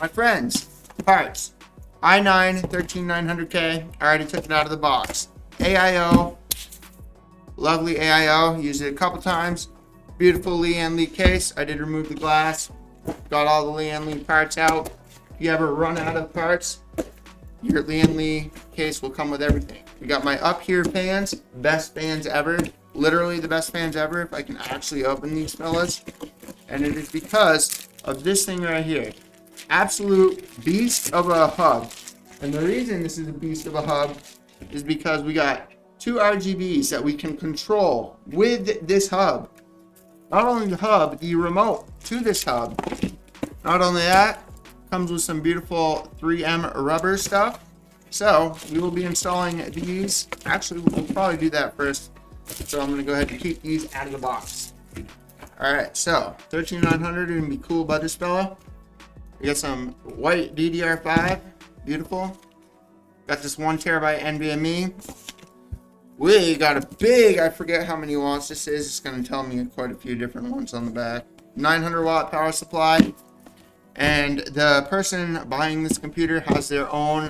My friends, parts. i9 13900K. I already took it out of the box. AIO. Lovely AIO. Used it a couple times. Beautiful Lian case. I did remove the glass. Got all the Lian parts out. If you ever run out of parts, your Lian case will come with everything. We got my up here fans. Best fans ever. Literally the best fans ever if I can actually open these fellas. And it is because of this thing right here. Absolute beast of a hub. And the reason this is a beast of a hub is because we got two RGBs that we can control with this hub. Not only the hub, the remote to this hub. Not only that, comes with some beautiful 3M rubber stuff. So we will be installing these. Actually, we'll probably do that first. So I'm going to go ahead and keep these out of the box. Alright, so 13900 is going to be cool about this fella. We got some white DDR5. Beautiful. Got this 1TB NVMe. We got a big, I forget how many watts this is. It's going to tell me quite a few different ones on the back. 900 watt power supply. And the person buying this computer has their own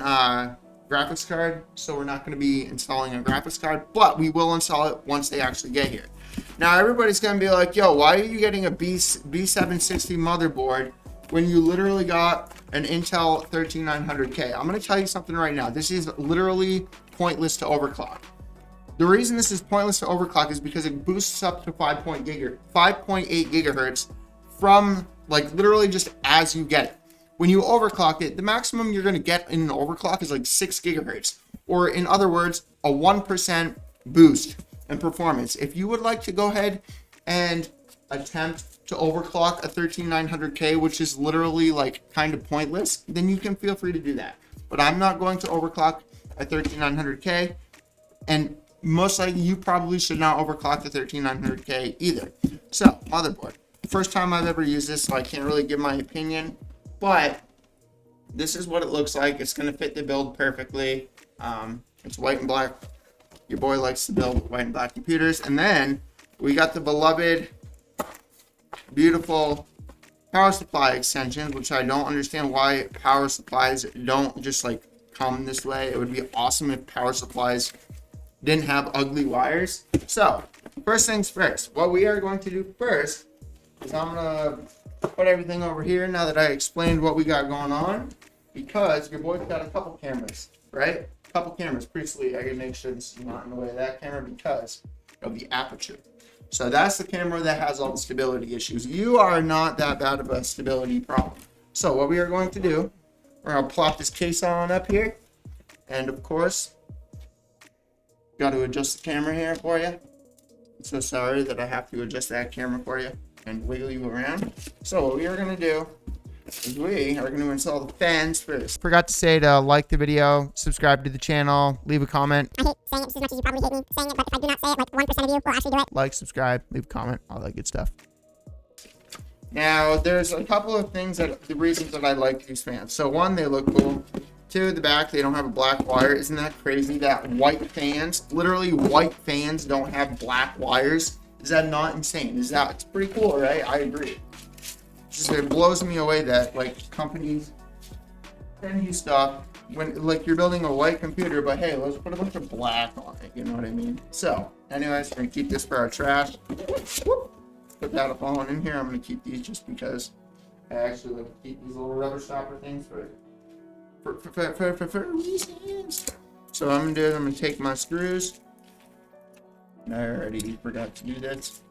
graphics card. So we're not going to be installing a graphics card. But we will install it once they actually get here. Now everybody's going to be like, yo, why are you getting a B760 motherboard when you literally got an Intel 13900K? I'm going to tell you something right now. This is literally pointless to overclock. The reason this is pointless to overclock is because it boosts up to 5.8 gigahertz from like literally just as you get it. When you overclock it, the maximum you're going to get in an overclock is like 6 gigahertz, or in other words, a 1% boost in performance. If you would like to go ahead and attempt to overclock a 13900K, which is literally like kind of pointless, then you can feel free to do that. But I'm not going to overclock a 13900K, and most likely you probably should not overclock the 13900K either. So, motherboard. First time I've ever used this, so I can't really give my opinion, but this is what it looks like. It's going to fit the build perfectly. It's white and black. Your boy likes to build white and black computers. And then we got the beloved, beautiful power supply extensions, which I don't understand why power supplies don't just like come this way. It would be awesome if power supplies didn't have ugly wires. So first things first, what we are going to do first is I'm gonna put everything over here now that I explained what we got going on, because your boy's got a couple cameras, right? A couple cameras. Pretty sweet. I gotta make sure this is not in the way of that camera because of the aperture. So that's the camera that has all the stability issues. You are not that bad of a stability problem. So what we are going to do, we're gonna plop this case on up here, and of course, got to adjust the camera here for you. I'm so sorry that I have to adjust that camera for you and wiggle you around. So what we are going to do is we are going to install the fans first. Forgot to say to like the video, subscribe to the channel, leave a comment. I hate saying it just as much as you probably hate me saying it, but if I do not say it, like 1% of you will actually do it. Like, subscribe, leave a comment, all that good stuff. Now, there's a couple of things the reasons that I like these fans. So one, they look cool. Two, the back, they don't have a black wire. Isn't that crazy that white fans, literally white fans, don't have black wires? Is that not insane? It's pretty cool, right? I agree. Just, it blows me away that like companies send you stuff when like you're building a white computer, but hey, let's put a bunch of black on it. You know what I mean? So, anyways, we're gonna keep this for our trash. Put that up on in here. I'm gonna keep these just because I actually like to keep these little rubber stopper things for reasons. So what I'm gonna do is I'm gonna take my screws. I already forgot to do this.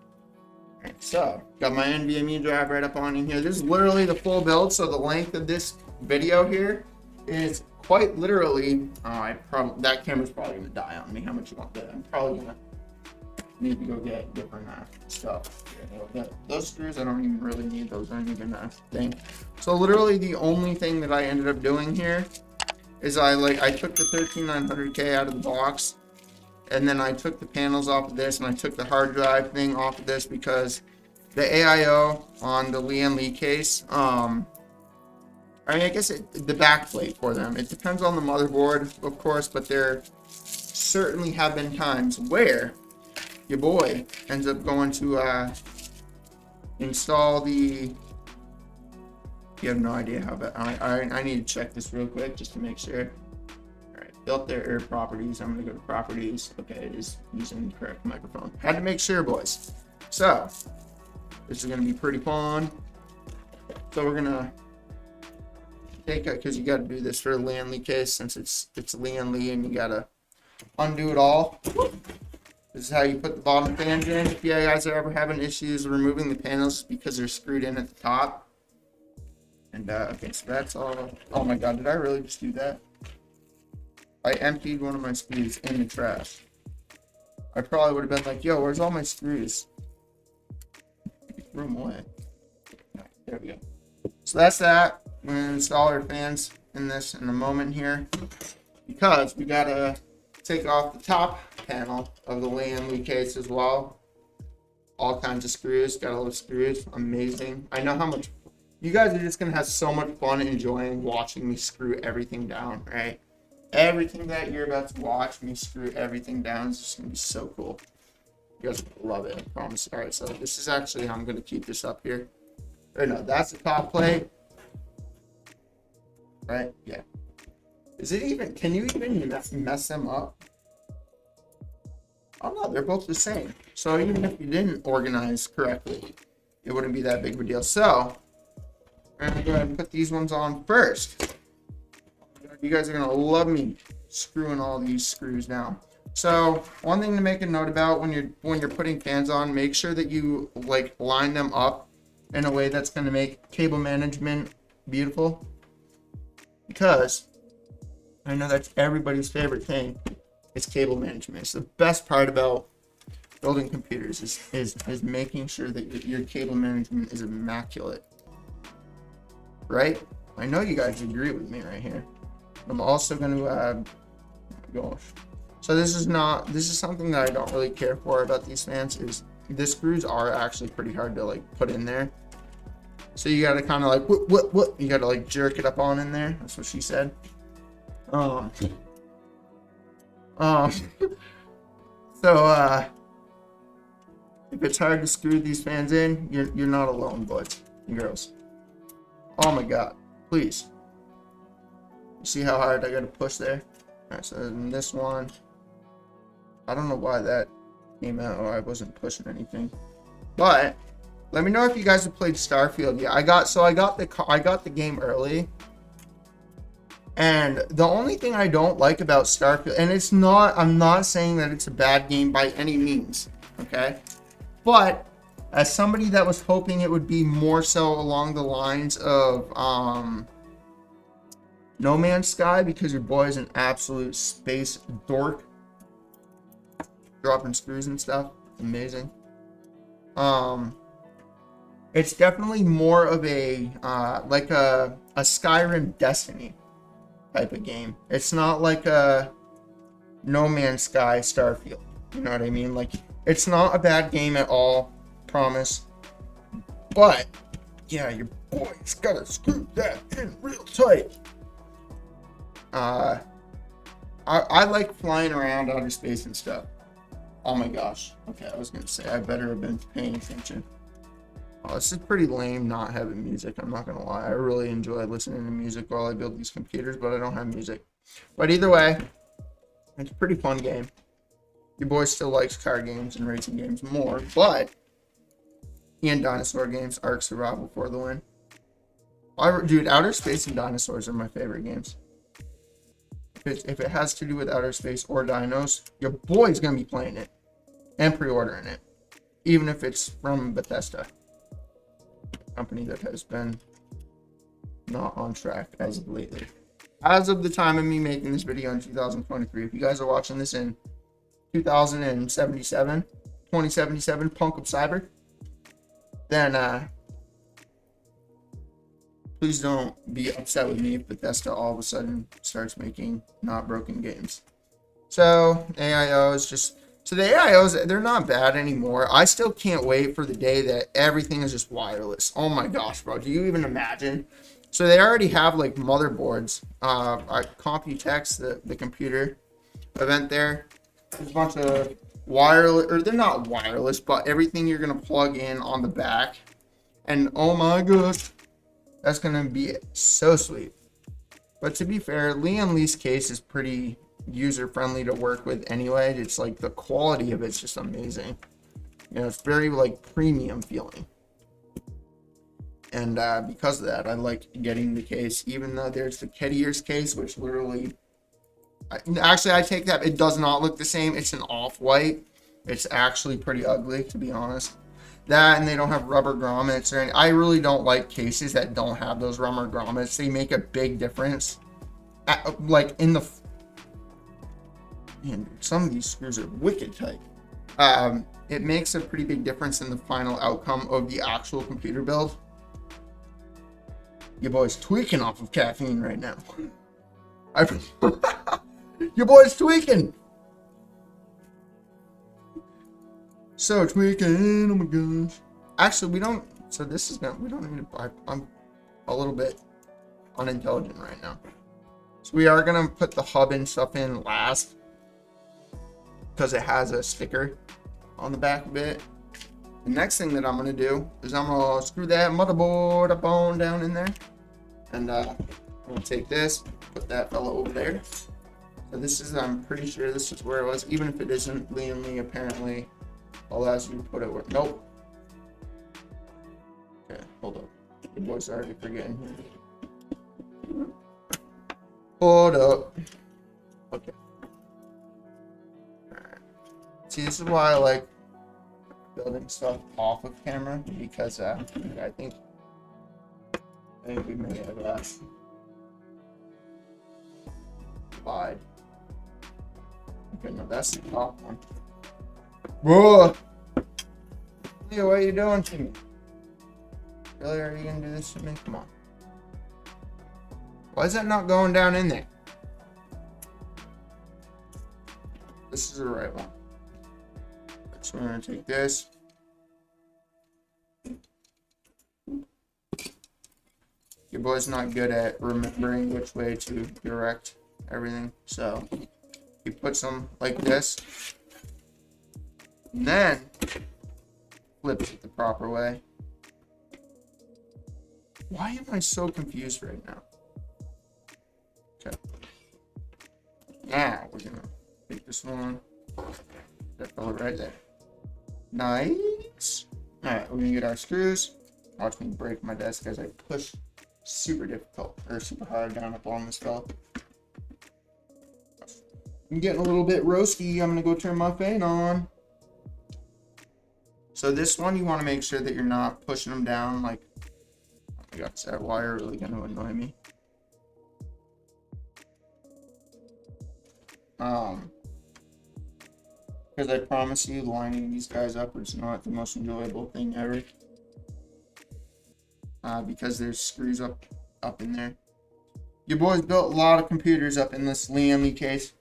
Alright, so got my NVMe drive right up on in here. This is literally the full build, so the length of this video here is quite literally that camera's probably gonna die on me. How much you want that? I'm probably gonna need to go get different stuff. Those screws, I don't even really need. Those aren't even a thing. So literally the only thing that I ended up doing here is I took the 13900K out of the box, and then I took the panels off of this, and I took the hard drive thing off of this because the AIO on the Lian case, I mean, I guess the back plate for them, it depends on the motherboard, of course, but there certainly have been times where your boy ends up going to install the You have no idea how bad. I need to check this real quick just to make sure. All right, filter properties. I'm gonna go to properties. Okay, it is using the correct microphone. Had to make sure, boys. So this is gonna be pretty fun. So we're gonna take it because you got to do this for the Lian Li case since it's Lian Li and you gotta undo it all. This is how you put the bottom fans in. If you guys are ever having issues removing the panels because they're screwed in at the top. And okay, so that's all. Oh my god, did I really just do that? I emptied one of my screws in the trash. I probably would have been like, yo, where's all my screws? Threw them away. Right, there we go. So that's that. We're gonna install our fans in this in a moment here because we gotta take off the top panel of the Lian Li case as well. All kinds of screws, got all the screws, amazing. I know how much you guys are just gonna have so much fun enjoying watching me screw everything down, right? Everything that you're about to watch me screw everything down is just gonna be so cool. You guys will love it, I promise. All right, so this is actually how I'm gonna keep this up here. Or no, that's the top plate. Right? Yeah. Is it even, can you even mess them up? Oh no, they're both the same. So even if you didn't organize correctly, it wouldn't be that big of a deal. So, we're gonna go ahead and put these ones on first. You guys are gonna love me screwing all these screws down. So, one thing to make a note about when you're putting fans on, make sure that you like line them up in a way that's gonna make cable management beautiful. Because I know that's everybody's favorite thing. It's cable management. It's the best part about building computers is making sure that your cable management is immaculate. Right? I know you guys agree with me right here. I'm also going to add, oh my gosh. So this is something that I don't really care for about these fans is the screws are actually pretty hard to like put in there. So you gotta kind of like what you gotta like jerk it up on in there. That's what she said. So if it's hard to screw these fans in, you're not alone, boys and girls. Oh my god, please. You see how hard I gotta push there? Alright, so in this one, I don't know why that came out or I wasn't pushing anything, but let me know if you guys have played Starfield. Yeah, I got the game early. And the only thing I don't like about Starfield, and I'm not saying that it's a bad game by any means, okay? But as somebody that was hoping it would be more so along the lines of No Man's Sky, because your boy is an absolute space dork. Dropping screws and stuff. Amazing. It's definitely more of a like a Skyrim Destiny type of game. It's not like a No Man's Sky Starfield. You know what I mean? Like, it's not a bad game at all, promise. But yeah, your boy's gotta screw that in real tight. I like flying around outer space and stuff. Oh my gosh. Okay, I was gonna say I better have been paying attention. Oh, this is pretty lame not having music, I'm not gonna lie. I really enjoy listening to music while I build these computers, but I don't have music. But either way, it's a pretty fun game. Your boy still likes car games and racing games more, but and dinosaur games, Ark Survival for the win. Dude, Outer Space and dinosaurs are my favorite games. If it has to do with outer space or dinos, your boy's gonna be playing it and pre-ordering it, even if it's from Bethesda. Company that has been not on track as of lately. As of the time of me making this video in 2023, if you guys are watching this in 2077, Punk of Cyber, then please don't be upset with me if Bethesda all of a sudden starts making not broken games. So AIO is just... So the AIOs, they're not bad anymore. I still can't wait for the day that everything is just wireless. Oh my gosh, bro. Do you even imagine? So they already have like motherboards. Computex, the computer event there. There's a bunch of wireless, or they're not wireless, but everything you're going to plug in on the back. And oh my gosh, That's gonna be so sweet. But to be fair, Lian Lee's case is pretty user friendly to work with anyway. It's like the quality of it's just amazing. You know, it's very like premium feeling. And because of that, I like getting the case, even though there's the Ketier's case, which literally, actually I take that, it does not look the same. It's an off-white. It's actually pretty ugly, to be honest. That, and they don't have rubber grommets or anything. I really don't like cases that don't have those rubber grommets. They make a big difference. Like in the, man, some of these screws are wicked tight. It makes a pretty big difference in the final outcome of the actual computer build. Your boy's tweaking off of caffeine right now. Your boy's tweaking. So tweaking, oh my gosh. Actually, we don't, so this is not, we don't even, I'm a little bit unintelligent right now. So we are going to put the hub and stuff in last, because it has a sticker on the back of it. The next thing that I'm going to do is I'm going to screw that motherboard up on down in there. And I'm going to take this, put that fellow over there. So this is, I'm pretty sure this is where it was, even if it isn't. Lian Lee apparently allows you to put it where, nope. Okay, hold up. The boy's already forgetting here. Hold up. Okay. Alright. See, this is why I like building stuff off of camera, because I think we may have lied. Okay, no, that's the top one. Whoa! Leo, what are you doing to me? Really, are you gonna do this to me? Come on. Why is that not going down in there? This is the right one. So we're gonna take this. Your boy's not good at remembering which way to direct everything, so he puts them like this, and then flips it the proper way. Why am I so confused right now? Okay. Now we're gonna take this one. That fella right there. Nice. Alright, we're gonna get our screws. Watch me break my desk as I push super difficult, or super hard down up on this fella. I'm getting a little bit roasty. I'm gonna go turn my fan on. So this one, you want to make sure that you're not pushing them down like, oh my god, is that wire really gonna annoy me? Because I promise you, lining these guys up is not the most enjoyable thing ever. Because there's screws up in there. Your boy's built a lot of computers up in this Lian Lee case,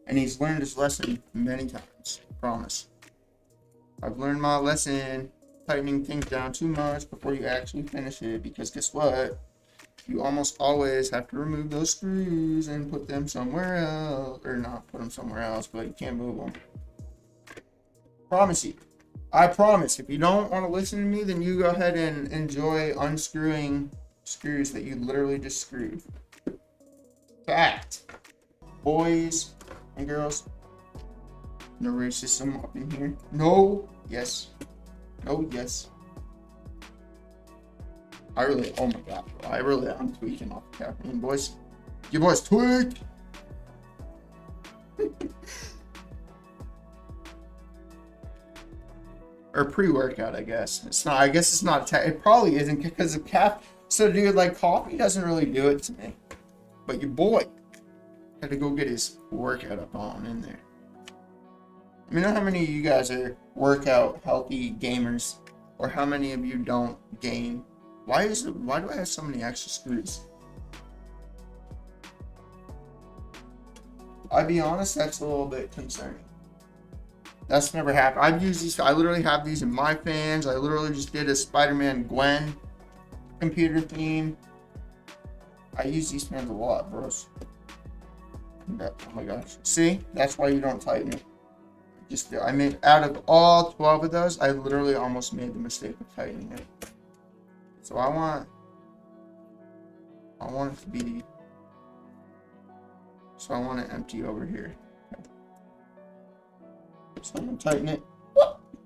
and he's learned his lesson many times. Promise. I've learned my lesson. Tightening things down too much before you actually finish it, because guess what? You almost always have to remove those screws and put them somewhere else, or not put them somewhere else, but you can't move them. Promise you. I promise. If you don't want to listen to me, then you go ahead and enjoy unscrewing screws that you literally just screwed. Fact. Boys and girls. No racism up in here. No. Yes. No. Yes. I really, oh my god, bro. I'm tweaking off the caffeine, boys. You boys tweak. Or pre-workout, I guess. It's not, I guess it's not, it probably isn't because of caffeine. So dude, like, coffee doesn't really do it to me. But your boy had to go get his workout up on in there. I mean, how many of you guys are workout healthy gamers, or how many of you don't game? Why do I have so many extra screws? I'll be honest, that's a little bit concerning. That's never happened. I've used these. I literally have these in my fans. I literally just did a Spider-Man Gwen computer theme. I use these fans a lot, bros. Oh my gosh. See? That's why you don't tighten it. I made, out of all 12 of those, I literally almost made the mistake of tightening it. So I want I want it to be, so I want it empty over here. So I'm gonna tighten it.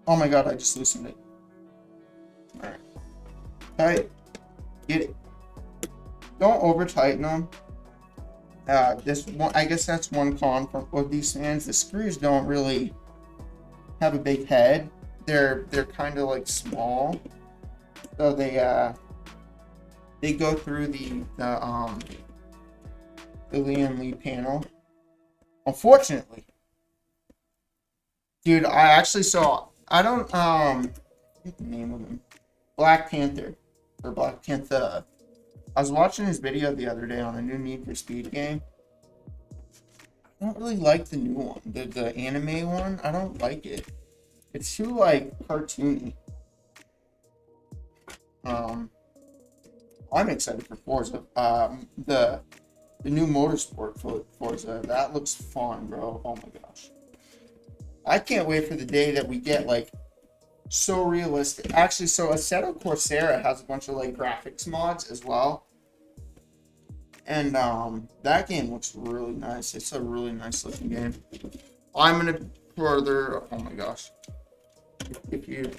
Oh my god, I just loosened it. Alright. Tight. Get it. Don't over tighten them. This one, I guess that's one con with these fans. The screws don't really have a big head. They're kind of like small, so they go through the Lian lead panel. Unfortunately, dude, I actually saw. I don't what's the name of him? Black Panther or Black Panther. I was watching his video the other day on a new Need for Speed game. I don't really like the new one, the anime one. I don't like it. It's too like cartoony. I'm excited for Forza. The new Motorsport for Forza. That looks fun, bro. Oh my gosh. I can't wait for the day that we get like so realistic. Actually, so Assetto Corsa has a bunch of like graphics mods as well. And that game looks really nice. It's a really nice looking game. I'm gonna further, oh my gosh. If you,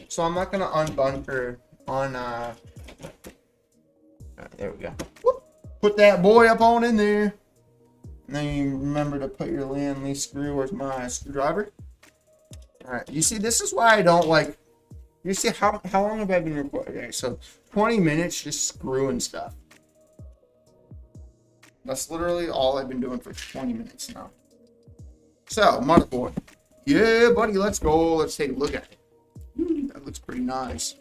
so I'm not gonna unbunker on there we go. Whoop. Put that boy up on in there. And then you remember to put your Lian leaf screw. Where's my screwdriver? Alright, you see, this is why I don't like, you see how long have I been recording? Okay, so 20 minutes just screwing stuff. That's literally all I've been doing for 20 minutes now. So, motherboard. Yeah, buddy, let's go. Let's take a look at it. That looks pretty nice.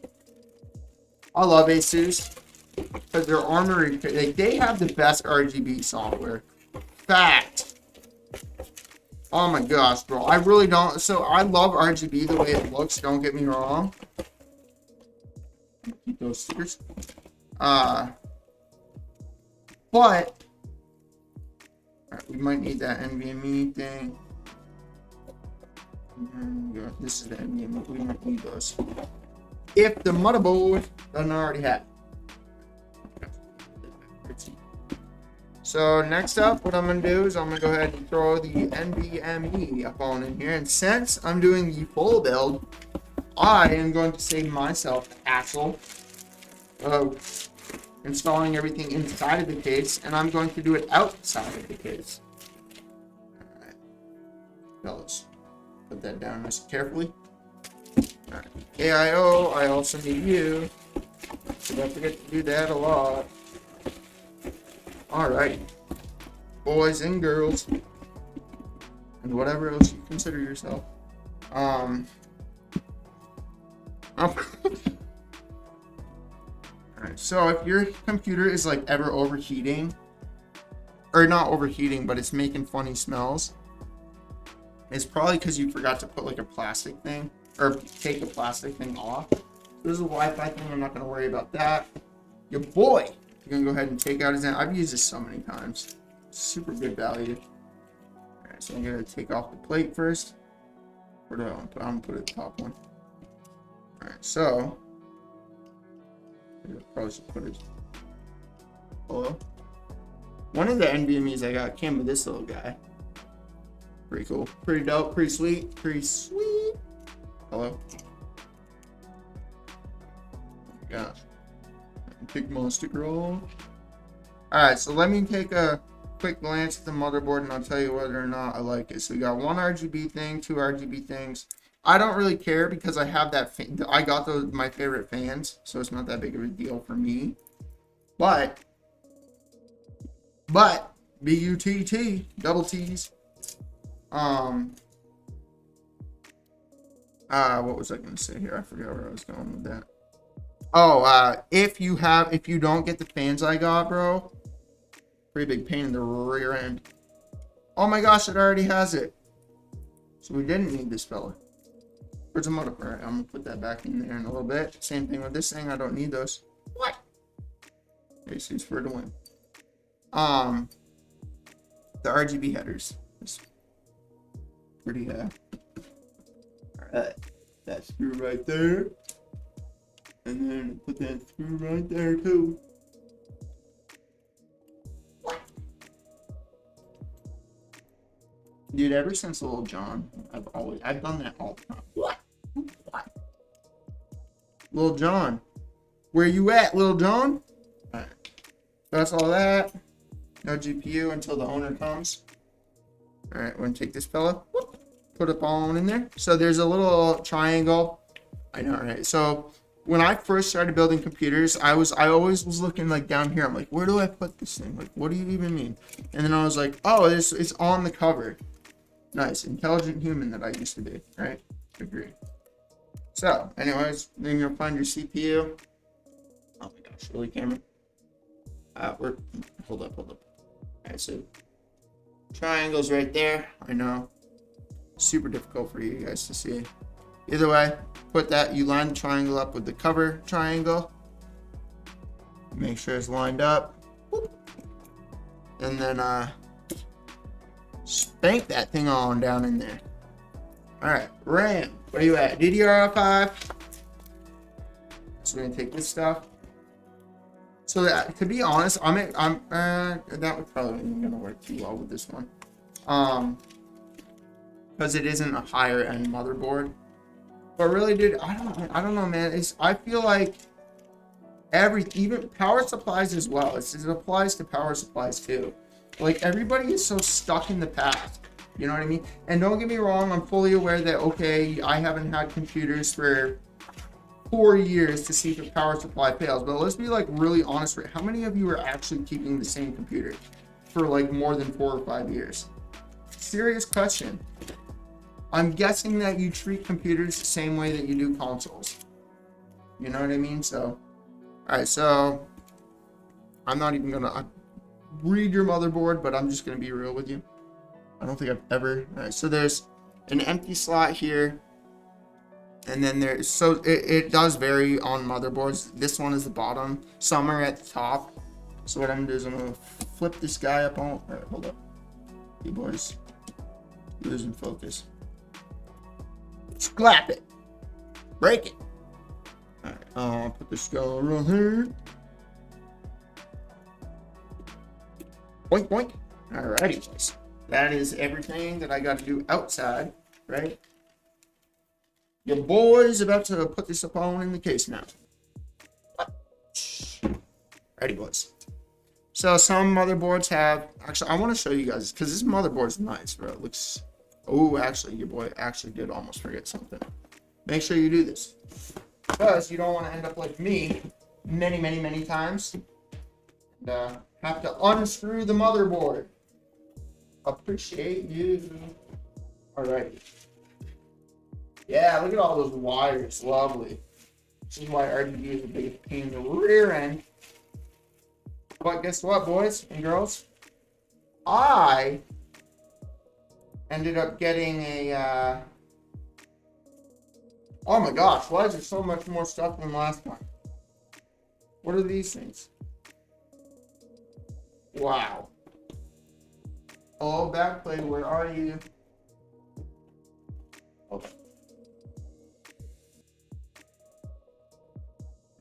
I love ASUS because their armory, they have the best RGB software. Fact. Oh my gosh, bro. I really don't. So I love RGB the way it looks. Don't get me wrong. Keep those stickers. But we might need that NVMe thing. Yeah, this is the NVMe. We might need those. If the motherboard doesn't already have it. So next up, what I'm going to do is I'm going to go ahead and throw the NVMe up on in here. And since I'm doing the full build, I am going to save myself the hassle of installing everything inside of the case. And I'm going to do it outside of the case. Alright. Fellas, put that down nice and carefully. Alright. AIO, I also need you. So don't forget to do that a lot. Alright, boys and girls, and whatever else you consider yourself. Alright, so if your computer is like ever overheating, or not overheating, but it's making funny smells, it's probably because you forgot to put like a plastic thing, or take the plastic thing off. There's a Wi-Fi thing, I'm not going to worry about that. Your boy! You're gonna go ahead and take out his end. I've used this so many times. Super good value. Alright, so I'm gonna take off the plate first. Where do I want to put it? I'm gonna put it at the top one. Alright, so I probably should put it below. One of the NVMe's I got came with this little guy. Pretty cool. Pretty dope, pretty sweet. Pretty sweet. Hello. Oh my gosh. Take my sticker off. Alright, so let me take a quick glance at the motherboard and I'll tell you whether or not I like it. So we got one RGB thing, two RGB things. I don't really care because I have that I got those my favorite fans, so it's not that big of a deal for me. But B-U-T-T, double T's. What was I gonna say here? I forgot where I was going with that. Oh, if you don't get the fans I got, bro, pretty big pain in the rear end. Oh my gosh, it already has it. So we didn't need this fella. Where's the motor? Alright, I'm gonna put that back in there in a little bit. Same thing with this thing, I don't need those. What? ASUS for the win. The RGB headers. It's pretty, alright. That screw right there. And then put that screw right there too. Dude, ever since Little John, I've done that all the time. What? Little John, where you at, Little John? All right. That's all that. No GPU until the owner comes. All right, we're gonna take this fella, put it all in there. So there's a little triangle. I know, right? So when I first started building computers, I always was looking like down here. I'm like, where do I put this thing? Like, what do you even mean? And then I was like, oh, it's on the cover. Nice, intelligent human that I used to be, right? Agree. So, anyways, then you'll find your CPU. Oh my gosh, really, camera? Hold up. All right, so triangles right there. I know, super difficult for you guys to see. Either way, put that. You line the triangle up with the cover triangle. Make sure it's lined up, and then spank that thing on down in there. All right, RAM. Where you at? DDR5. So we're gonna take this stuff. So that, to be honest, that would probably not gonna work too well with this one, because it isn't a higher end motherboard. But really, dude, I don't know, man. I feel like even power supplies as well. It applies to power supplies too. Like, everybody is so stuck in the past. You know what I mean? And don't get me wrong, I'm fully aware that, okay, I haven't had computers for 4 years to see if a power supply fails. But let's be like really honest, right? How many of you are actually keeping the same computer for like more than 4 or 5 years? Serious question. I'm guessing that you treat computers the same way that you do consoles. You know what I mean? So, all right, so I'm not even gonna read your motherboard, but I'm just gonna be real with you. I don't think I've ever. All right, so there's an empty slot here, and then it does vary on motherboards. This one is the bottom, some are at the top. So what I'm gonna do is I'm gonna flip this guy up on. All right, hold up, you boys, losing focus. Scrap it, break it. All right, I'll put this guy around here. Boink boink. Alrighty, boys. That is everything that I got to do outside, right? Your boy's about to put this up on in the case now. Alrighty, boys. So some motherboards have, actually, I want to show you guys, because this motherboard's nice, bro. It looks, oh, actually, your boy actually did almost forget something. Make sure you do this, because you don't want to end up like me many times and have to unscrew the motherboard. Appreciate you. Alright. Yeah, look at all those wires. Lovely. This is why RGB is the biggest pain in the rear end. But guess what, boys and girls? I ended up getting a oh my gosh, why is there so much more stuff than last time? What are these things? Wow. Oh, backplate, where are you? Okay.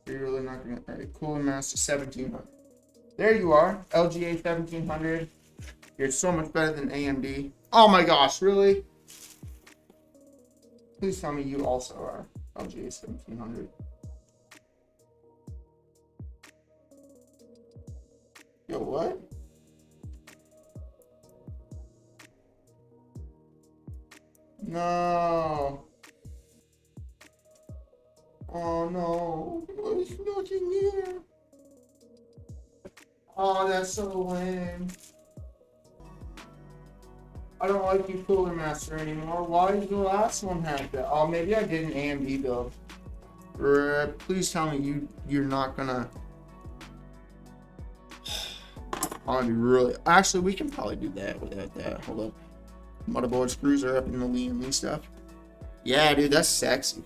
You're really not gonna. Alright, Cooler Master 1700. There you are, LGA 1700. You're so much better than AMD. Oh my gosh, really? Please tell me you also are LGA 1700. Yo, what? No. Oh no. There's nothing here. Oh, that's so lame. I don't like you, Cooler Master, anymore. Why did the last one have that? Oh, maybe I did an AMD build. Please tell me you're not gonna. I'll be really. Actually, we can probably do that without that. Hold up. Motherboard screws are up in the Lian stuff. Yeah, dude, that's sexy.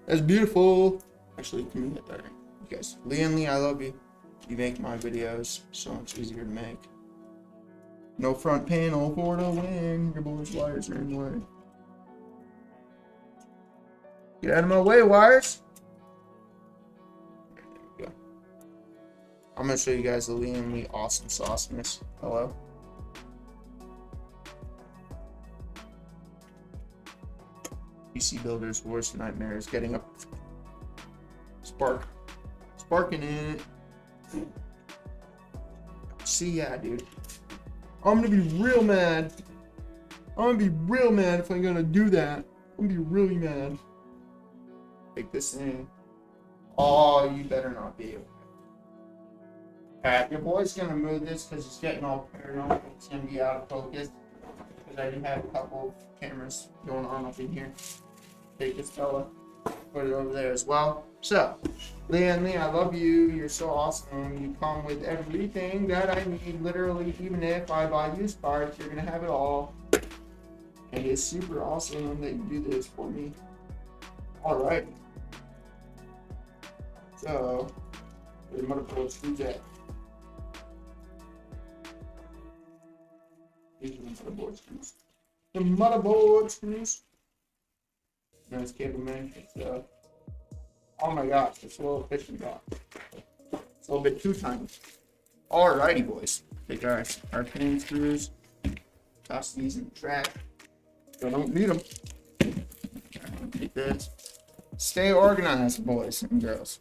That's beautiful. Actually, can you hit that? You guys, Lian, I love you. You make my videos so much easier to make. No front panel for the win. Your boy's wires are in the way. Get out of my way, wires. There we go. I'm gonna show you guys the Lian awesome sauceness. Hello. PC builder's worst nightmare is getting a sparking in it. See, yeah, dude. I'm gonna be real mad. I'm gonna be real mad if I'm gonna do that. I'm gonna be really mad. Take this thing. Oh, you better not be. Your boy's gonna move this because he's getting all paranoid. It's gonna be out of focus. Because I do have a couple of cameras going on up in here. Take this fella, put it over there as well. So, Lian, I love you. You're so awesome. You come with everything that I need. Literally, even if I buy used parts, you're gonna have it all. And it's super awesome that you do this for me. Alright. So, the motherboard screws that. These are the motherboard screws. The motherboard screws. Nice cable management stuff. Oh my gosh, it's a little fishing rod. It's a little bit too tiny. Alrighty, boys. Take our pin screws. Toss these in the trash. So I don't need them. Take this. Stay organized, boys and girls.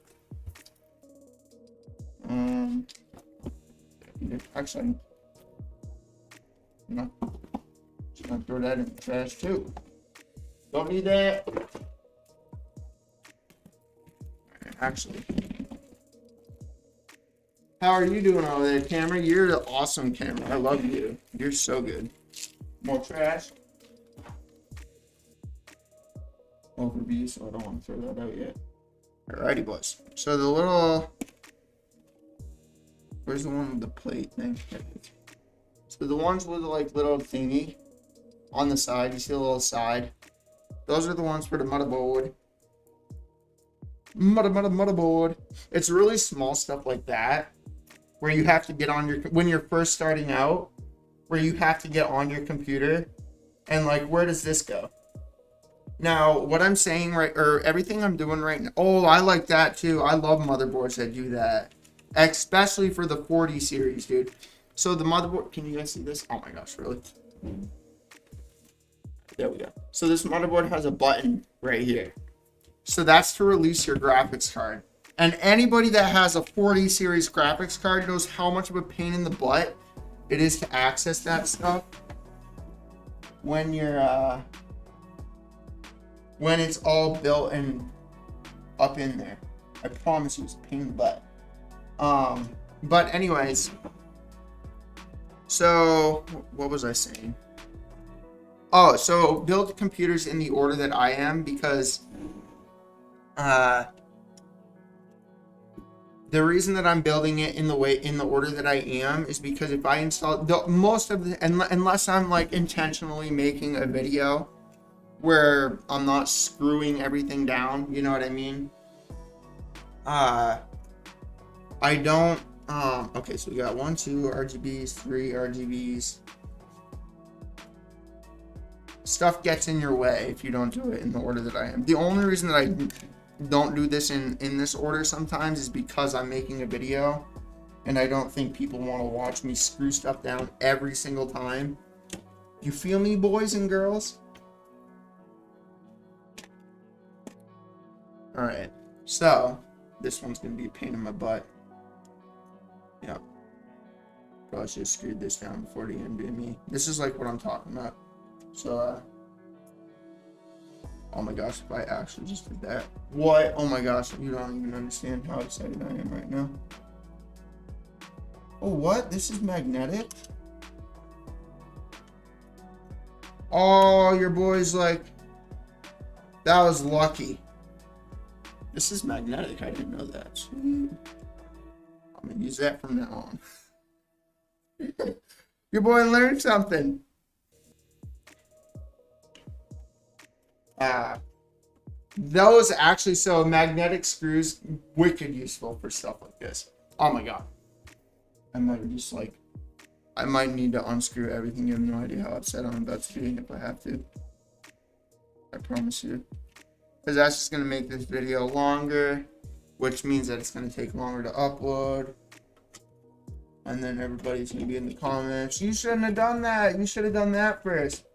Actually, no. Just gonna throw that in the trash too. Don't need that. Actually, how are you doing over there, camera? You're the awesome camera. I love you. You're so good. More trash. Overview, so I don't want to throw that out yet. Alrighty, boys. So the little, where's the one with the plate thing? So the ones with the like little thingy on the side, you see the little side. Those are the ones for the motherboard. Motherboard. It's really small stuff like that where you have to get on your, when you're first starting out, where you have to get on your computer and like, where does this go? Now, what I'm saying right, or everything I'm doing right now, oh, I like that too. I love motherboards that do that, especially for the 40 series, dude. So the motherboard, can you guys see this? Oh my gosh, really? There we go. So this motherboard has a button right here. So that's to release your graphics card. And anybody that has a 40 series graphics card knows how much of a pain in the butt it is to access that stuff when you're, when it's all built and up in there. I promise you, it's a pain in the butt. But anyways, so what was I saying? Oh, so build computers in the order that I am, because the reason that I'm building it in the order that I am is because if I install most of the, unless I'm like intentionally making a video where I'm not screwing everything down, you know what I mean? I don't, okay, so we got 1, 2 RGBs, 3 RGBs. Stuff gets in your way if you don't do it in the order that I am. The only reason that I don't do this in this order sometimes is because I'm making a video and I don't think people want to watch me screw stuff down every single time. You feel me, boys and girls? Alright, so this one's gonna be a pain in my butt. Yep. Probably should have screwed this down before the NVMe. This is like what I'm talking about. So, oh my gosh, if I actually just did that. What? Oh my gosh, you don't even understand how excited I am right now. Oh, what? This is magnetic? Oh, your boy's like, that was lucky. This is magnetic, I didn't know that. Sweet. I'm gonna use that from now on. Your boy learned something. Those actually, so magnetic screws, wicked useful for stuff like this. Oh my god. I might just like, I might need to unscrew everything. You have no idea how upset I'm about to be if I have to. I promise you. Because that's just going to make this video longer, which means that it's going to take longer to upload. And then everybody's going to be in the comments, you shouldn't have done that. You should have done that first.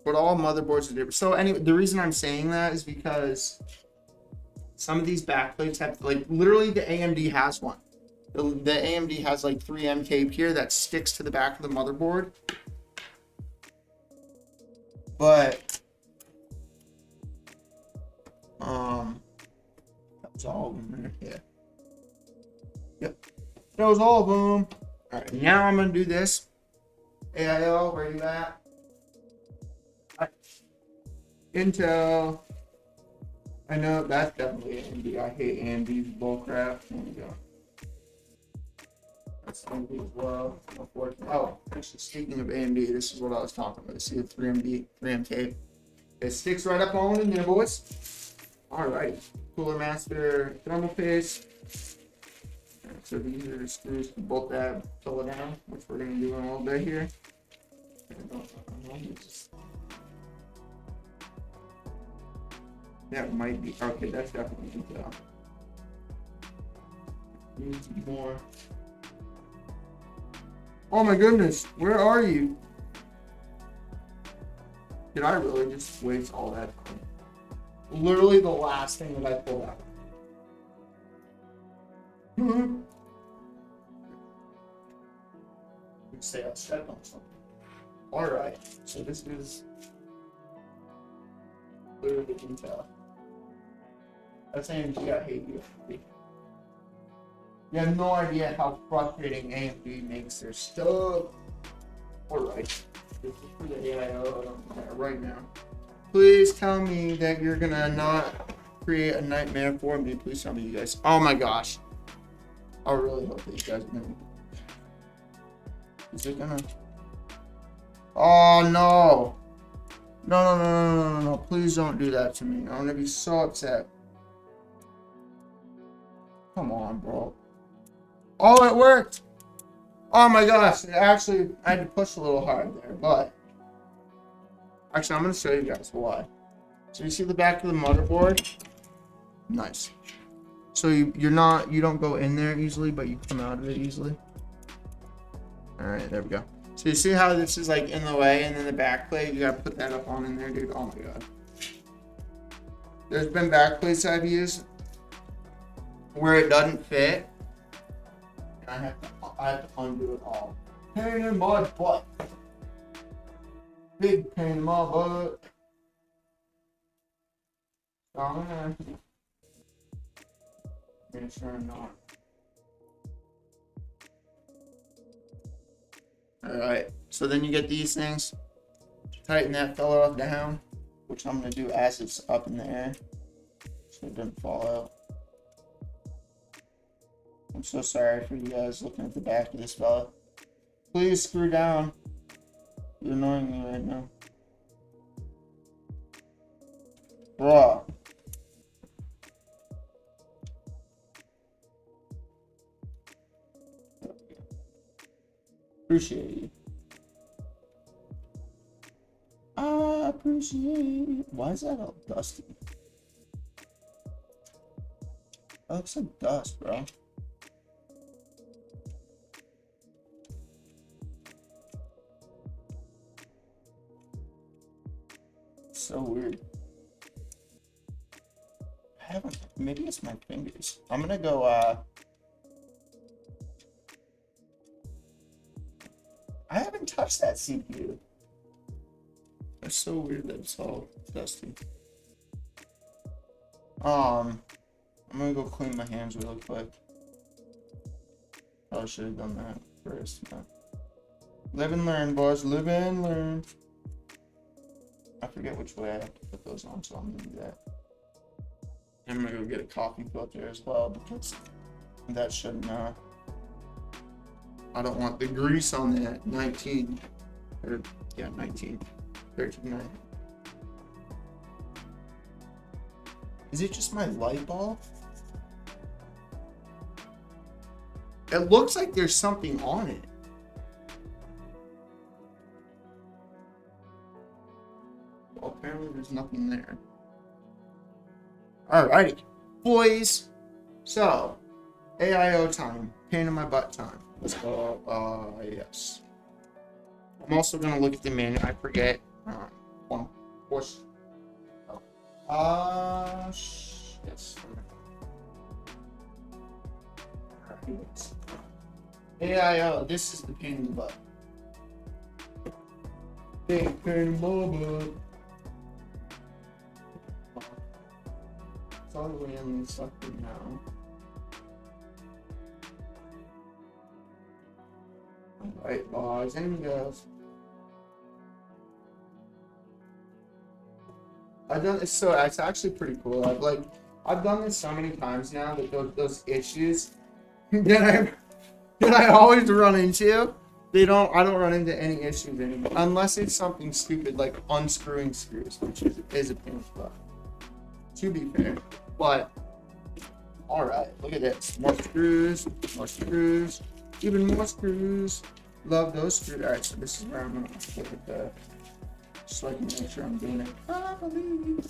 But all motherboards are different. So anyway, the reason I'm saying that is because some of these backplates have, like, literally the AMD has one. The AMD has like 3M tape here that sticks to the back of the motherboard. But that was all of them there. Yeah. Yep. That was all of them. All right, now I'm gonna do this. AIO, where you at? Intel. I know that's definitely AMD. I hate AMD's bullcrap. There we go. That's AMD as well. Oh, actually, speaking of AMD, this is what I was talking about. See the 3M tape. It sticks right up on in there, boys. All right. Cooler Master thermal paste. So these are the screws to bolt that, fill it down, which we're going to do in a little bit here. That might be, okay, that's definitely detail. Needs more. Oh my goodness, where are you? Did I really just waste all that time? Literally the last thing that I pulled out. Say I stepped on something. Alright, so this is literally Intel. That's AMD, I hate you. You have no idea how frustrating AMD makes their stuff. Alright, this is for the AIO right now. Please tell me that you're gonna not create a nightmare for me. Please tell me, you guys. Oh my gosh. I really hope that you guys are gonna. Is it gonna? Oh no! No! Please don't do that to me. I'm gonna be so upset. Come on, bro. Oh, it worked! Oh my gosh! Actually, I had to push a little hard there, but actually, I'm gonna show you guys why. So you see the back of the motherboard? Nice. So you don't go in there easily, but you come out of it easily. All right, there we go. So you see how this is like in the way, and then the back plate, you gotta put that up on in there, dude. Oh my god. There's been back plates I've used where it doesn't fit, and I have to undo it all. Pain in my butt. Big pain in my butt. Oh man. Make sure I'm not. Alright, so then you get these things. Tighten that fella down, which I'm going to do as it's up in the air, so it doesn't fall out. I'm so sorry for you guys looking at the back of this fella. Please screw down. You're annoying me right now. Bruh. Appreciate you. I appreciate you. Why is that all dusty? That looks like dust, bro. So weird. I haven't, maybe it's my fingers. I'm gonna go, I haven't touched that CPU. That's so weird that it's all dusty. I'm gonna go clean my hands real quick. Probably should have done that first. But live and learn, boys. Live and learn. I forget which way I have to put those on, so I'm gonna do that. I'm gonna go get a coffee filter as well, because that shouldn't, I don't want the grease on that 19, or yeah, 19, 13.9. Is it just my light bulb? It looks like there's something on it. Well, apparently there's nothing there. Alrighty, boys. So, AIO time, pain in my butt time. Let's go, yes. I'm also gonna look at the menu, I forget. One. Push. Yes. Alright. AIO, this is the pain in the butt. Big pain in the butt. It's all the way in the sucker now. Alright, boys and girls. It's actually pretty cool. I've done this so many times now that those issues that I always run into, I don't run into any issues anymore. Unless it's something stupid like unscrewing screws, which is a pain in the butt. To be fair. But alright, look at this. More screws, even more screws. Love those screws. Alright, so this is where I'm gonna look at the, so I can make sure I'm doing it properly.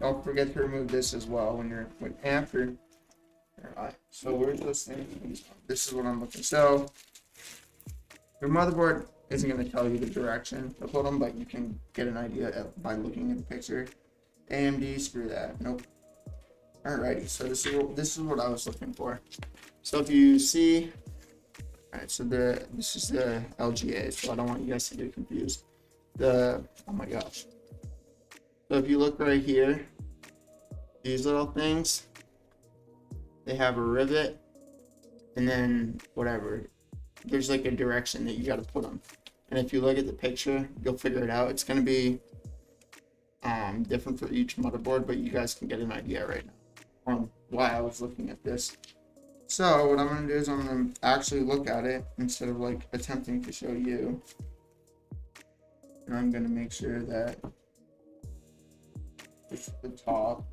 Don't forget to remove this as well after. Alright, so where's those things? This is what I'm looking. So your motherboard isn't going to tell you the direction to put them, but you can get an idea by looking at the picture. AMD, screw that. Nope. Alrighty, so this is what I was looking for. So if you see, alright, so this is the LGA, so I don't want you guys to get confused. Oh my gosh. So if you look right here, these little things, they have a rivet, and then whatever. There's like a direction that you got to put them. And if you look at the picture, you'll figure it out. It's going to be different for each motherboard, but you guys can get an idea right now on why I was looking at this. So what I'm going to do is I'm going to actually look at it instead of like attempting to show you. And I'm going to make sure that it's the top.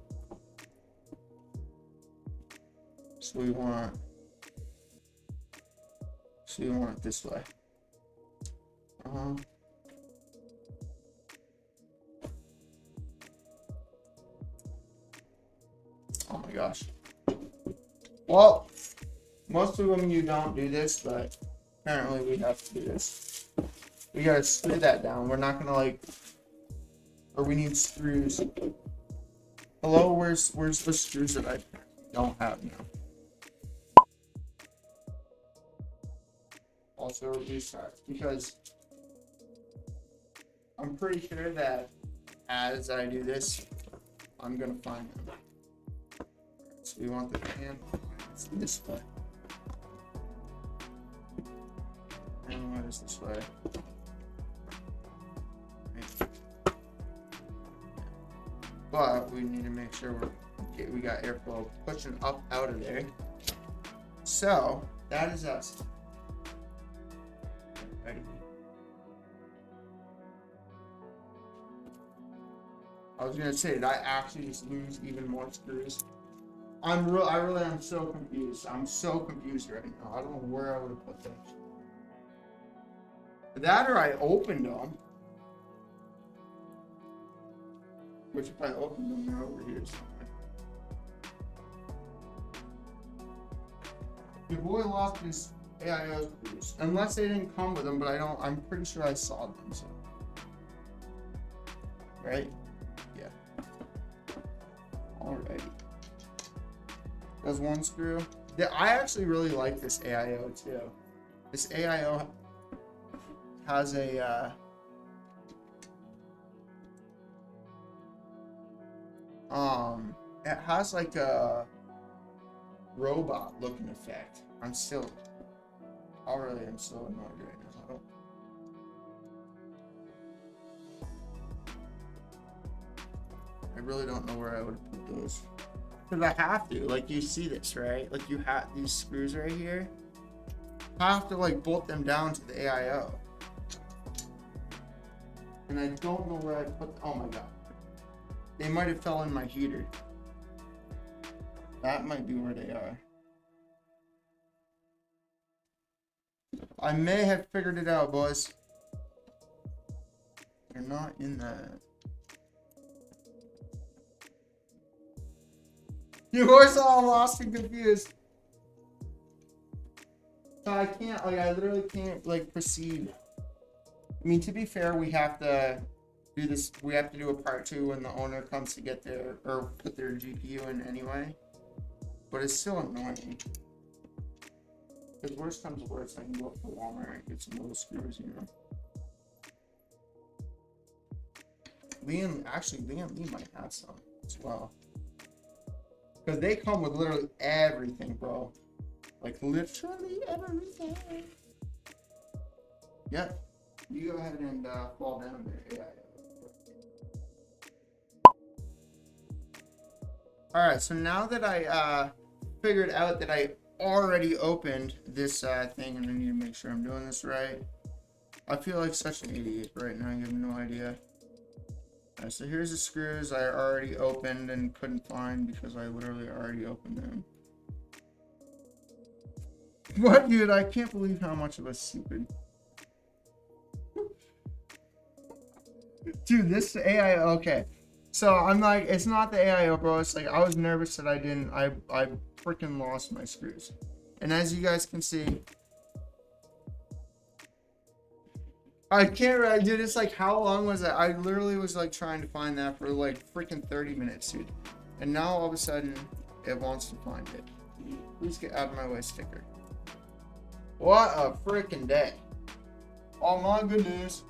So we want it this way. Oh my gosh. Well, most of them you don't do this, but apparently we have to do this. We gotta screw that down. We're not gonna or we need screws. Hello, where's the screws that I don't have now? Also restart, because I'm pretty sure that as I do this, I'm gonna find them. So we want the pan this way. And what is this way? But we need to make sure we got airflow pushing up out of there. So that is us. Ready? I was gonna say, did I actually just lose even more screws? I really am so confused. I'm so confused right now. I don't know where I would have put them. That or I opened them. Which if I opened them, they're over here somewhere. Your boy lost his AIO screws. Unless they didn't come with them, but I'm pretty sure I saw them, so. Right? Yeah. Alrighty. There's one screw. Yeah, I actually really like this AIO too. This AIO has a it has like a robot looking effect. I'm still annoyed right now. I really don't know where I would put those. Because I have to, like, you see this, right? Like, you have these screws right here. I have to, like, bolt them down to the AIO. And I don't know where I put, oh my god. They might have fell in my heater. That might be where they are. I may have figured it out, boys. They're not in that. You boys all lost and confused. So I can't, like, I literally can't, like, proceed. I mean, to be fair, we have to do this. We have to do a part 2 when the owner comes to get their or put their GPU in anyway. But it's still annoying. Because worst comes to worst, I can go up to Walmart and get some little screws, you know. Lian might have some as well. Because they come with literally everything, bro. Like literally everything. Yep. You go ahead and fall down there. Yeah. Alright, so now that I figured out that I already opened this thing, and I need to make sure I'm doing this right. I feel like such an idiot right now, you have no idea. Alright, so here's the screws I already opened and couldn't find because I literally already opened them. What, dude? I can't believe how much of a stupid... Dude, this AI, okay. So I'm like, it's not the AIO, bro. It's like, I was nervous that I freaking lost my screws. And as you guys can see, I can't, dude, it's like, how long was that? I literally was like trying to find that for like freaking 30 minutes, dude. And now all of a sudden, it wants to find it. Please get out of my way, sticker. What a freaking day. Oh my goodness.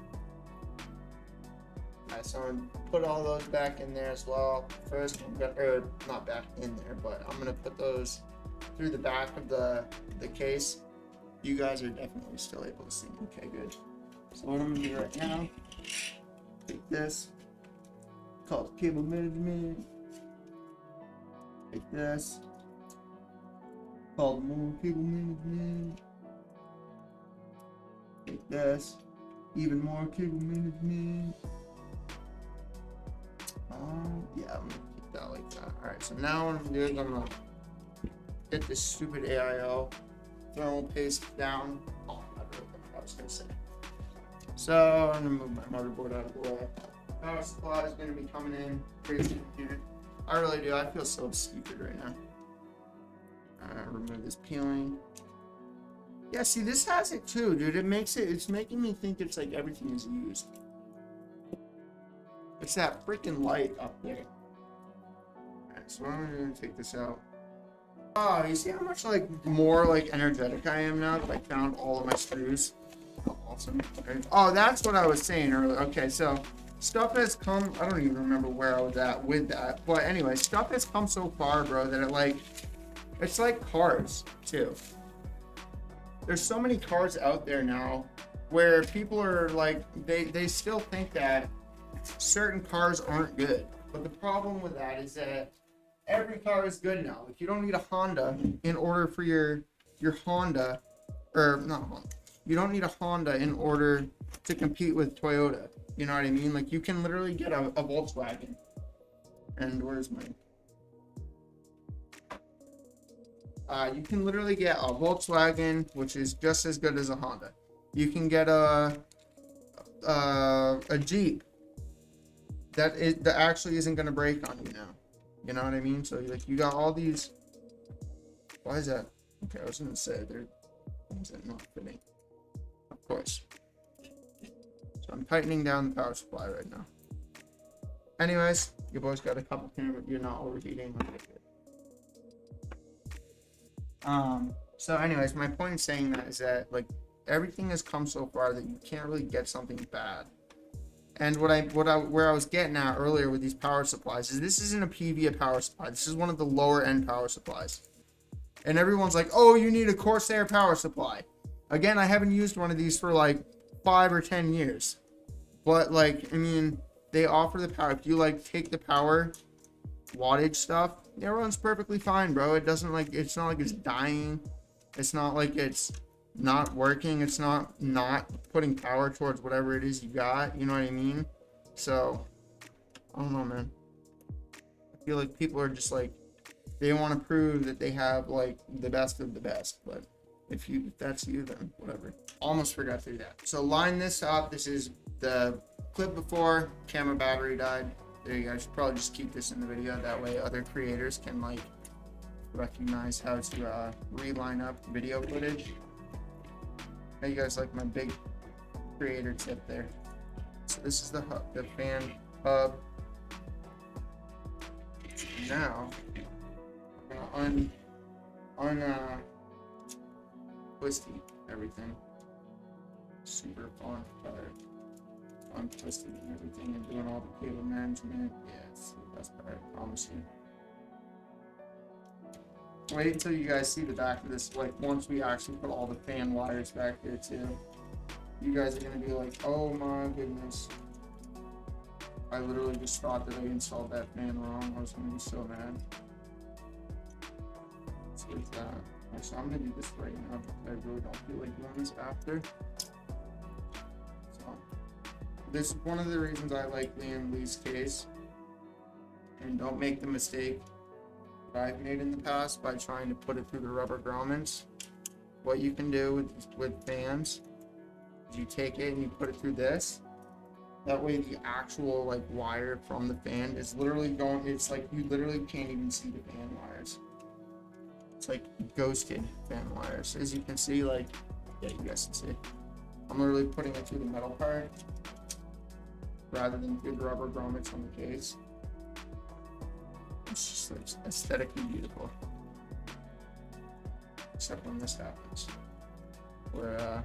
Alright, so I'm gonna put all those back in there as well. First, I'm gonna, or not back in there, but I'm gonna put those through the back of the case. You guys are definitely still able to see me. Okay, good. So what I'm gonna do right now, take this, called cable management. Take this, called more cable management. Take this, even more cable management. Yeah, I'm gonna keep that like that. Alright, so now what I'm gonna do is I'm gonna get this stupid AIO thermal paste down. Oh, I don't know what I was gonna say. So I'm gonna move my motherboard out of the way. Power supply is gonna be coming in pretty soon here. I really do. I feel so stupid right now. Remove this peeling. Yeah, see, this has it too, dude. It's making me think it's like everything is used. It's that freaking light up there. Alright, so I'm gonna take this out. Oh, you see how much like more like energetic I am now that I found all of my screws? Oh, awesome. Okay. Oh, that's what I was saying earlier. Okay, so stuff has come. I don't even remember where I was at with that. But anyway, stuff has come so far, bro, that it's like cars too. There's so many cars out there now where people are like, they still think that certain cars aren't good. But the problem with that is that every car is good now. Like, you don't need a Honda in order for your Honda, or not Honda. You don't need a Honda in order to compete with Toyota. You know what I mean? Like, you can literally get a Volkswagen. And where's my... you can literally get a Volkswagen, which is just as good as a Honda. You can get a Jeep that actually isn't going to break on you now. You know what I mean? So like, you got all these. Why is that? Okay, I was going to say they're things that are not fitting. Of course. So I'm tightening down the power supply right now. Anyways, your boy's got a couple cameras. You're not overheating. So anyways, my point in saying that is that like everything has come so far that you can't really get something bad. And where I was getting at earlier with these power supplies is this isn't a PVA power supply. This is one of the lower end power supplies. And everyone's like, oh, you need a Corsair power supply. Again, I haven't used one of these for like 5 or 10 years. But like, I mean, they offer the power. If you like take the power wattage stuff, it runs perfectly fine, bro. It doesn't like, it's not like it's dying. It's not like it's not working. It's not putting power towards whatever it is you got. You know what I mean? So, I don't know, man. I feel like people are just like, they want to prove that they have like the best of the best. But if that's you, then whatever. Almost forgot to do that. So line this up. This is the clip before camera battery died. There you go. I should probably just keep this in the video. That way other creators can like recognize how to reline up video footage. How you guys like my big creator tip there. So this is the fan hub. Now I'm gonna twisty everything. Super fun part. I'm twisting everything and doing all the cable management. Yeah, it's the best part, I promise you. Wait until you guys see the back of this, like once we actually put all the fan wires back here too. You guys are gonna be like, oh my goodness. I literally just thought that I installed that fan wrong. I was gonna be so mad. So there's that. Actually, I'm gonna do this right now because I really don't feel like doing this after. So this is one of the reasons I like Lian's case. And don't make the mistake that I've made in the past by trying to put it through the rubber grommets. What you can do with fans is you take it and you put it through this. That way the actual like wire from the fan is literally going, it's like you literally can't even see the fan wires. It's like ghosted fan wires. As you can see, like, yeah, you guys can see. I'm literally putting it through the metal part rather than through the rubber grommets on the case. It's just like aesthetically beautiful. Except when this happens. Where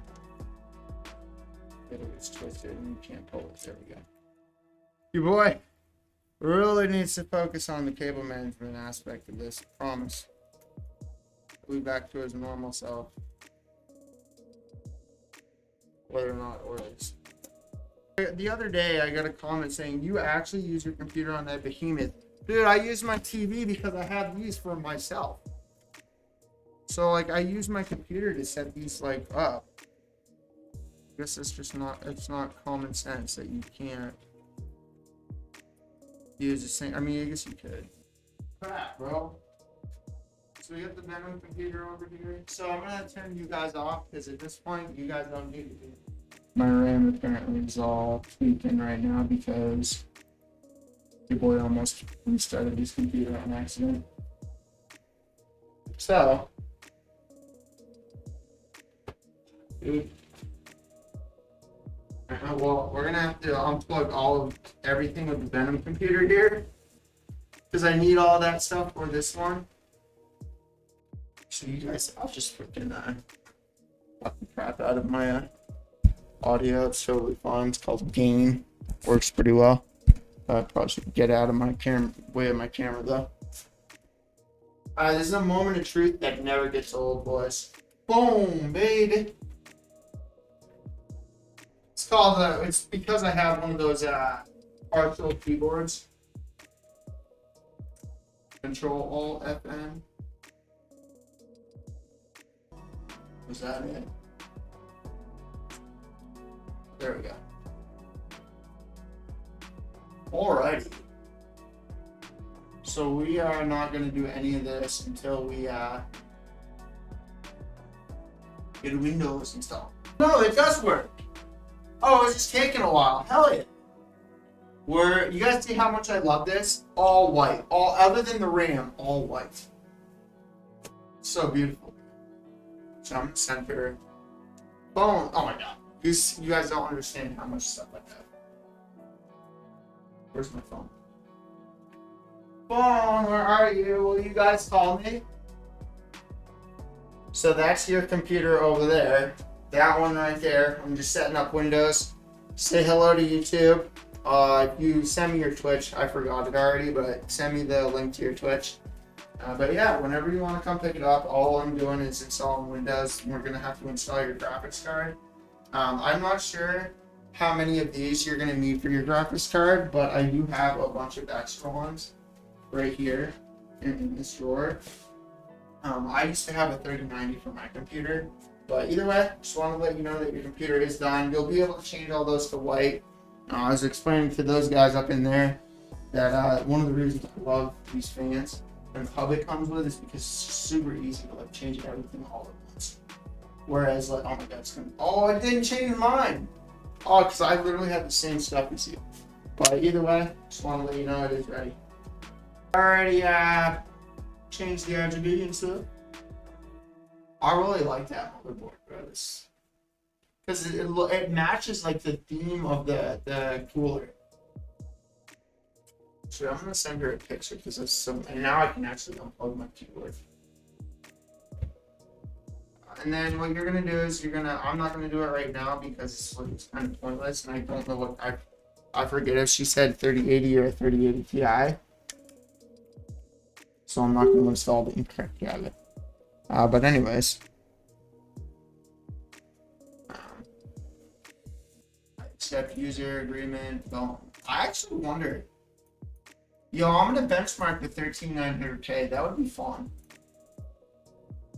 it gets twisted and you can't pull it. There we go. Your boy really needs to focus on the cable management aspect of this. I promise. He'll be back to his normal self. Whether or not it works. The other day I got a comment saying, you actually use your computer on that behemoth. Dude, I use my TV because I have these for myself. So like I use my computer to set these like up. I guess it's just not, it's not common sense that you can't use the same. I mean, I guess you could. Crap, bro. So we got the Venom computer over here. So I'm gonna turn you guys off because at this point you guys don't need to do. My RAM apparently is all tweaking right now because your boy almost restarted his computer on accident. So, dude. Well, we're gonna have to unplug all of everything with the Venom computer here because I need all that stuff for this one. So you guys, I'll just freaking fuck the crap out of my audio. It's totally fine. It's called Gain. Works pretty well. I probably should get out of my way of my camera though. This is a moment of truth that never gets old, boys. Boom, baby. It's called, it's because I have one of those partial keyboards. Control Alt FN. Was that it? There we go. Alrighty. So we are not going to do any of this until we get Windows installed. No, it does work. Oh, it's just taking a while. Hell yeah. You guys see how much I love this? All white. All other than the RAM, all white. So beautiful. So I'm gonna center. Boom. Oh my god. You guys don't understand how much stuff I have. Where's my phone? Phone, where are you? Will you guys call me? So that's your computer over there. That one right there. I'm just setting up Windows. Say hello to YouTube. If you send me your Twitch, I forgot it already, but send me the link to your Twitch. But yeah, whenever you want to come pick it up, all I'm doing is installing Windows. We're going to have to install your graphics card. I'm not sure how many of these you're going to need for your graphics card, but I do have a bunch of extra ones right here in this drawer. I used to have a 3090 for my computer, but either way, just want to let you know that your computer is done. You'll be able to change all those to white. I was explaining to those guys up in there that one of the reasons I love these fans and the hub it comes with is because it's super easy to like change everything all at once. Whereas like, oh my god, oh, it didn't change mine. Oh, because I literally have the same stuff as you. But either way, just want to let you know it is ready. Already changed the RGB into it. I really like that motherboard, bro. This because it matches like the theme of the cooler. So I'm gonna send her a picture because it's so. And now I can actually unplug my keyboard. And then what you're gonna do is I'm not gonna do it right now because it's kind of pointless, and I don't know what I forget if she said 3080 or 3080 Ti. So I'm not gonna install the incorrect Java. But anyways. Accept user agreement. Boom. I actually wonder. Yo, I'm gonna benchmark the 13900K. That would be fun.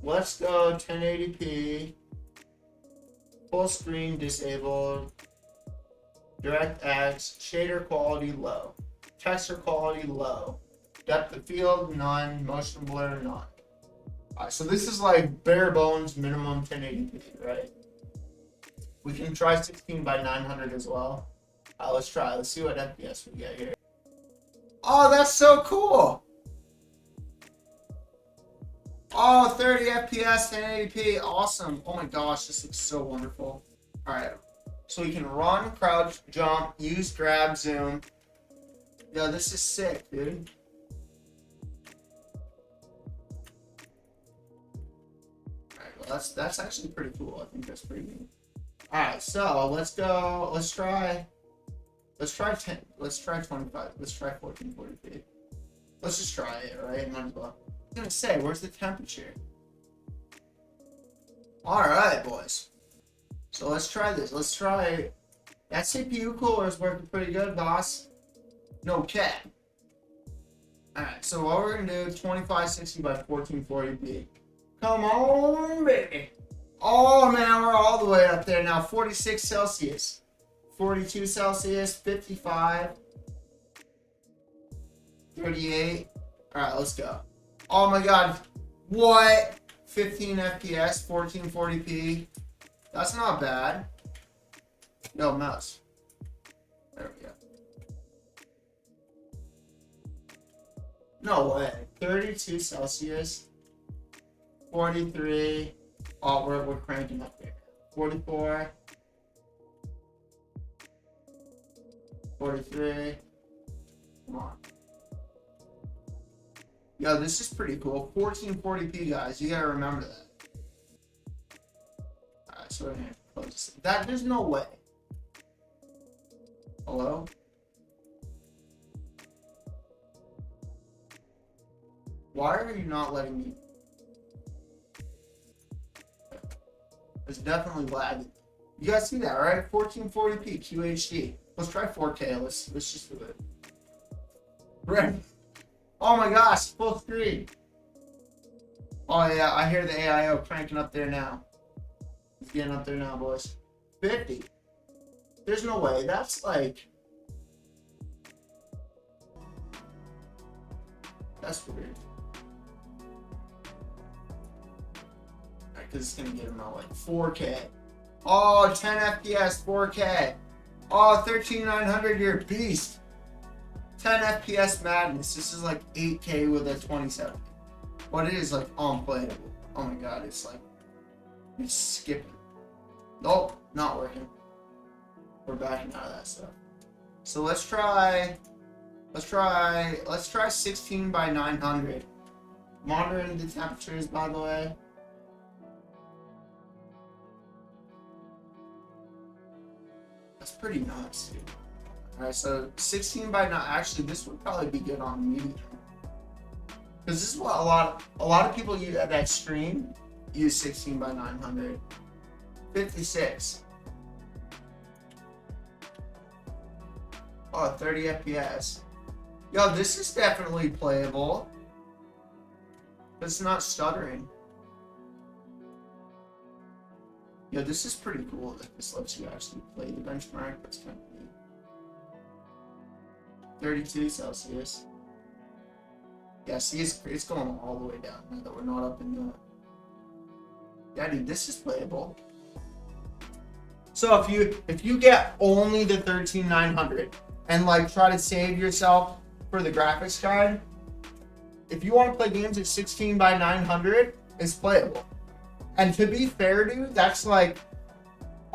Let's go 1080p. Full screen disabled. DirectX. Shader quality low. Texture quality low. Depth of field none. Motion blur none. Alright, so this is like bare bones minimum 1080p, right? We can try 16 by 900 as well. Let's try. Let's see what FPS we get here. Oh, that's so cool. Oh, 30 FPS, 1080p. Awesome. Oh my gosh, this looks so wonderful. All right. So we can run, crouch, jump, use grab, zoom. Yo, this is sick, dude. All right, well, that's actually pretty cool. I think that's pretty neat. All right, so let's go. Let's try 10. Let's try 25. Let's try 1440p. Let's just try it, right? Might as well. I was gonna say, where's the temperature? All right, boys. So let's try this. Let's try. That CPU cooler is working pretty good, boss. No cap. All right. So what we're gonna do? 2560 by 1440p. Come on, baby. Oh man, we're all the way up there now. 46 Celsius, 42 Celsius, 55, 38. All right, let's go. Oh my God, what? 15 FPS, 1440p. That's not bad. No mouse. There we go. No way. 32 Celsius, 43. Oh, we're cranking up there. 44. 43. Come on. Yo, this is pretty cool. 1440p, guys. You gotta remember that. Alright, so we're gonna close this. There's no way. Hello? Why are you not letting me? It's definitely lagging. You guys see that, right? 1440p QHD. Let's try 4K. Let's just do it. Right. Oh my gosh, full screen. Oh yeah, I hear the AIO cranking up there now. It's getting up there now, boys. 50. There's no way. That's like. That's weird. Because it's going to get him out like 4K. Oh, 10 FPS, 4K. Oh, 13900, you're a beast. 10 FPS madness. This is like 8K with a 2070. But it is like unplayable. Oh my God, it's like, it's skipping. Nope, not working. We're backing out of that stuff. So let's try 16 by 900. Monitoring the temperatures, by the way. That's pretty nuts, dude. Alright, so 16 by 9. Actually, this would probably be good on medium. Because this is what a lot of people use that stream use 16 by 900. 56. Oh, 30 FPS. Yo, this is definitely playable. It's not stuttering. Yo, this is pretty cool that this lets you actually play the benchmark. That's kind of neat. 32 Celsius. Yeah, see, it's going all the way down now that we're not up in the... Yeah, dude, this is playable. So if you get only the 13900 and like try to save yourself for the graphics card, if you want to play games at 16 by 900, it's playable. And to be fair, dude, that's like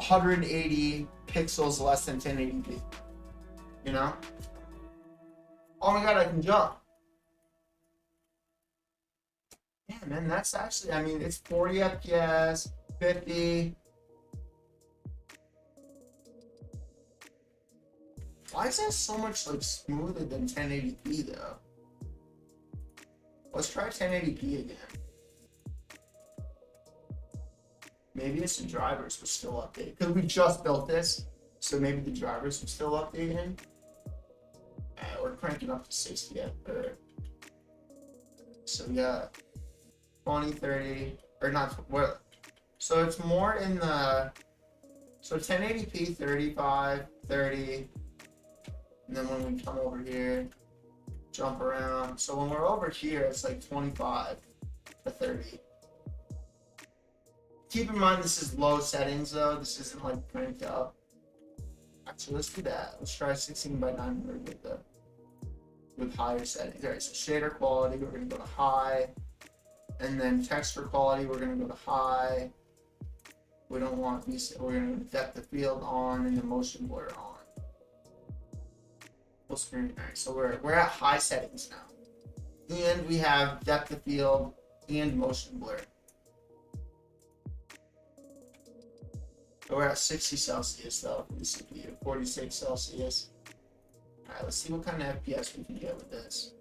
180 pixels less than 1080p. You know? Oh my god, I can jump. Yeah, man, that's actually, I mean, it's 40 FPS, 50. Why is that so much like smoother than 1080p though? Let's try 1080p again. Maybe it's the drivers were still updated. Because we just built this, so maybe the drivers were still updating. We're cranking up to 60 FPS. So we got 20, 30, or not, what? So it's more in the, so 1080p, 35, 30, and then when we come over here, jump around. So when we're over here, it's like 25 to 30. Keep in mind this is low settings though. This isn't like cranked up. Actually, let's do that. Let's try 16 by 900 with higher settings. Alright, so shader quality, we're gonna go to high. And then texture quality, we're gonna go to high. We don't want these, we're gonna go to depth of field on and the motion blur on. Full screen. Alright, so we're at high settings now. And we have depth of field and motion blur. So we're at 60 Celsius though for the CPU, 46 Celsius. Alright, let's see what kind of FPS we can get with this.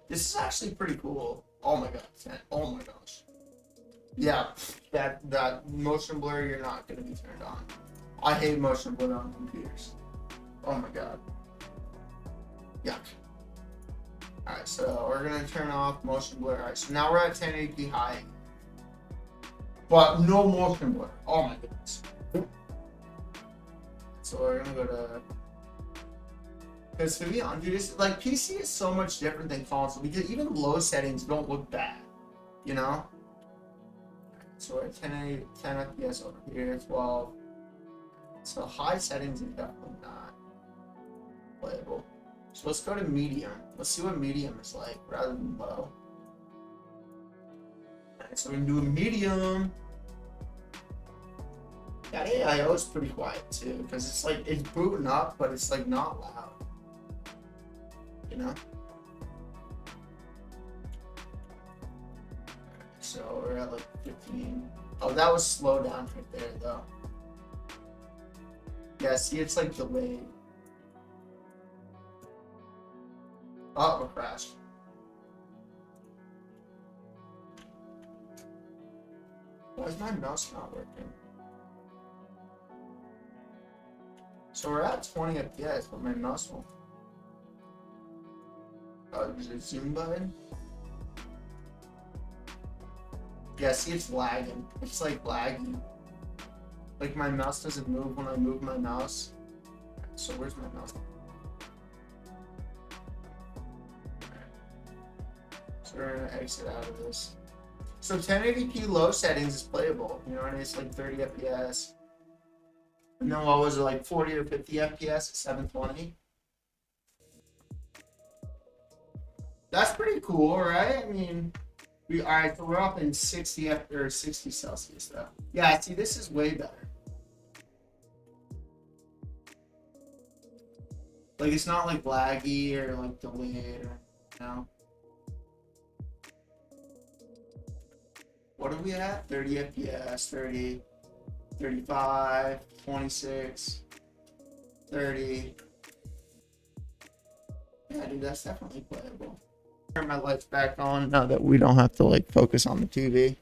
This is actually pretty cool. Oh my god, oh my gosh. Yeah, that motion blur, you're not gonna be turned on. I hate motion blur on computers. Oh my god. Yuck. Alright, so we're gonna turn off motion blur. Alright, so now we're at 1080p high. But no motion blur. Oh my goodness. So we're gonna go to, because to be honest, dude, it's, like PC is so much different than console because even low settings don't look bad, you know. So we're at 10 FPS over here, 12. So high settings is definitely not playable. So let's go to medium. Let's see what medium is like rather than low. Alright, so we can do a medium. That AIO is pretty quiet too, because it's like it's booting up, but it's like not loud. You know? So we're at like 15. Oh, that was slow down right there though. Yeah, see, it's like delayed. Oh, it crashed. Why is my mouse not working? So we're at 20 FPS, but my mouse won't. Oh, is it zoom button? Yeah, see, it's lagging. It's like lagging. Like my mouse doesn't move when I move my mouse. So where's my mouse? So we're gonna exit out of this. So 1080p low settings is playable. You know, and it's like 30 FPS. And then what was it, like 40 or 50 FPS at 720? That's pretty cool, right? I mean, alright, so we're up in 60 Celsius though. Yeah, see, this is way better. Like, it's not like laggy or like delayed or, you know. What are we at? 30 FPS, 30, 35, 26, 30. Yeah, dude, that's definitely playable. Turn my lights back on now that we don't have to like focus on the TV.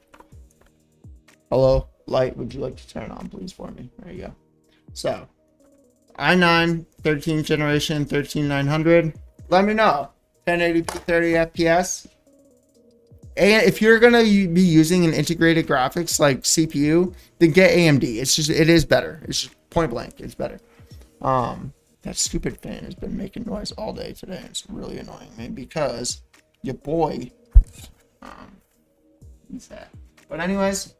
Hello, light, would you like to turn on please for me? There you go. So, i9 13th generation 13900. Let me know. 1080p 30 FPS. And if you're gonna be using an integrated graphics like CPU, then get AMD. It's just, it is better. It's just point blank. It's better. That stupid fan has been making noise all day today. It's really annoying me because your boy. What's that? But anyways,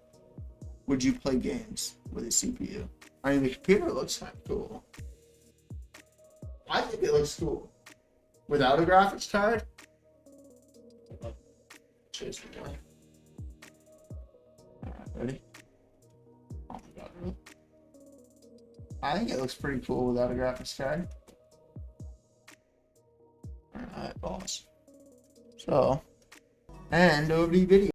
would you play games with a CPU? I mean, the computer looks kind of cool. I think it looks cool. Without a graphics card. Alright, ready? I think it looks pretty cool without a graphics card. Alright, boss. So, and over the video.